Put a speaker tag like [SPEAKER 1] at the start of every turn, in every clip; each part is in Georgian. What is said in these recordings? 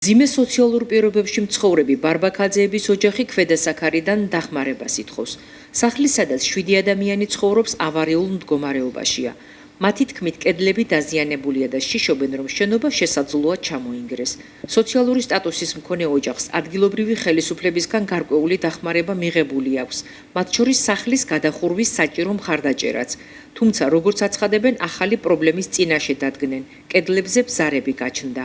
[SPEAKER 1] ძიმე სოციალურ პირობებში მცხოვრები ბარბაქაძეების ოჯახი ქვედასაქარიდან დახმარებას ითხოვს. სახლის, სადაც 7 ადამიანი ცხოვრობს, ავარიულ მდგომარეობაშია. მათი თქმით, კედლები დაზიანებულია და შიშობენ, რომ შენობა შესაძლოა ჩამოინგრეს. სოციალური სტატუსის მქონე ოჯახს ადგილობრივი ხელისუფლებისგან გარკვეული დახმარება მიღებული აქვს, მათ შორის სახლის გადახურვის საჭირო მხარდაჭერაც. თუმცა, როგორც აცხადებენ, ახალი პრობლემის წინაშე დადგნენ. კედლებზე ბზარები გაჩნდა.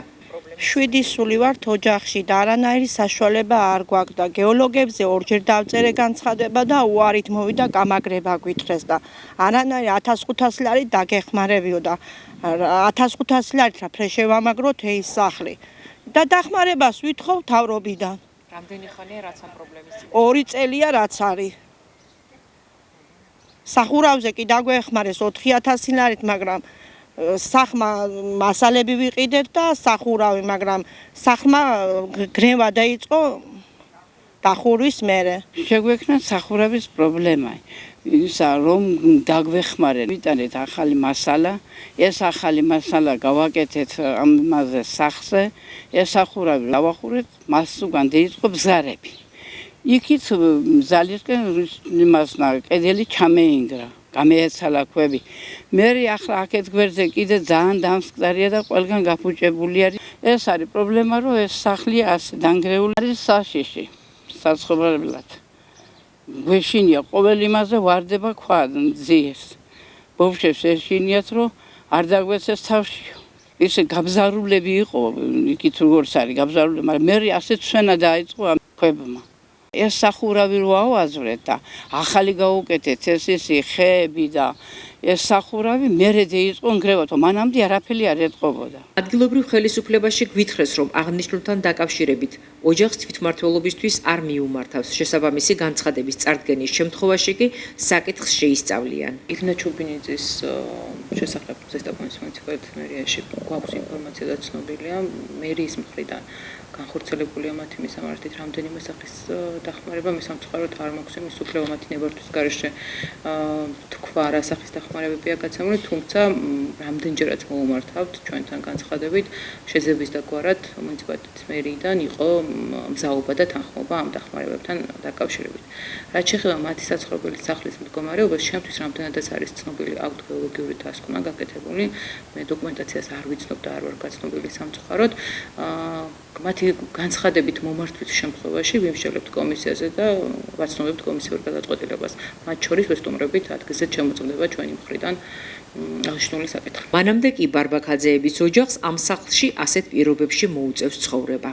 [SPEAKER 2] 7 სული ვართ ოჯახში და არანაირი საშუალება არ გვაქვს და გეოლოგებზე ორჯერ დავწერე განცხადება და უარით მოვიდა გამაგრება გვითხრეს და არანაირი 1500 ლარი დაგეხმარებიო და 1500 ლარით რა შევამაგროთ ეს სახლი და დახმარებას ვითხოვ თავრობიდან.
[SPEAKER 1] რამდენი ხანია რაც ამ პრობლემის წინ?
[SPEAKER 2] 2 წელია რაც არის. სახურავზე კი დაგვეხმარეს 4000 ლარით, მაგრამ სახმა მასალები ვიყიდეთ და სახურავი, მაგრამ სახმა გრევა დაიწყო დახურვის მერე.
[SPEAKER 3] შეგვექნა სახურავის პრობლემა. ისა რომ დაგვეხმარეთ, ვიტანეთ ახალი მასალა, ეს ახალი მასალა გავაკეთეთ ამაზე სახლზე, ეს სახურავი დავახურეთ, მას უკან დაიწყო ბზარები. იქით ზალისკენ იმასნა კედელი ჩამეინგრა. გამეეცალა ქვები. მე ახლა აქეთ გვერდზე კიდე ძალიან დამსკდარია და ყველგან გაფუჭებული არის. ეს არის პრობლემა, რომ ეს სახლი ასე დანგრეული არის საშიში, საცხოვრებლად. გვეშინია ყოველ იმაზე ვარდება ქვა ძიეს. ბავშვებს ეშინიათ, რომ არ დაგვეცეს თავში. ისე გაბზარულები იყო, იქით როგორც არის გაბზარულები, მაგრამ მე ასე ცვენა დაიწყო ამ ქვებმა. ეს სახურავი რო ავაზრეთ და ახალი გავუკეთეთ ეს ხეები და ეს სახურავი მერე დაიწყო ნგრევა, მანამდე არაფერი არ ეტყობოდა.
[SPEAKER 1] ადგილობრივ ხელისუფლებაში გვითხრეს, რომ აღნიშნულთან დაკავშირებით ოჯახს თვითმმართველობისთვის არ მიუმართავს. შესაბამისი განცხადების წარდგენის შემთხვევაში კი საკითხს შეისწავლიან.
[SPEAKER 4] ირინა ჩუბინიძის შესახებ ზესტაფონის მუნიციპალიტეტის მერიაში გვაქვს ინფორმაცია და ცნობილია მერიის მხრიდან განხორციელებულია მათი მისამართით რამდენიმე სახის დახმარება, მისამწუხაროდ არ მაქვს იმის უფლება მათი ნებართვის გარეშე თქვა რა სახის დახმარებებია გაცემული, თუმცა რამდენჯერაც მოუმართავთ ჩვენთან განცხადებით, შეძების დაგვარად მუნიციპალიტეტის მერიიდან იყო მზაობა და თანხმობა ამ დახმარებებთან დაკავშირებით. რაც შეეხება მათი საცხოვრებელი სახლის მდგომარეობას, ჩემთვის რამდენადაც არის ცნობილი, აქვთ გეოლოგიური დასკვნა გაკეთებული, მე დოკუმენტაციას არ ვიცნობ და არ ვარ გაცნობილი სამწუხაროდ. მათი განცხადებით მომართვის შემთხვევაში ვიმსჯელებთ კომისიაზე და ვაცნობებთ კომისიურ გადაწყვეტილებას. მათ შორის ვესტუმრებით ადგილზე შემოწმდება ჩვენი მხრიდან აღნიშნული საკითხი.
[SPEAKER 1] მანამდე კი ბარბაქაძეების ოჯახს ამ სახლში ასეთ პირობებში მოუწევს ცხოვრება.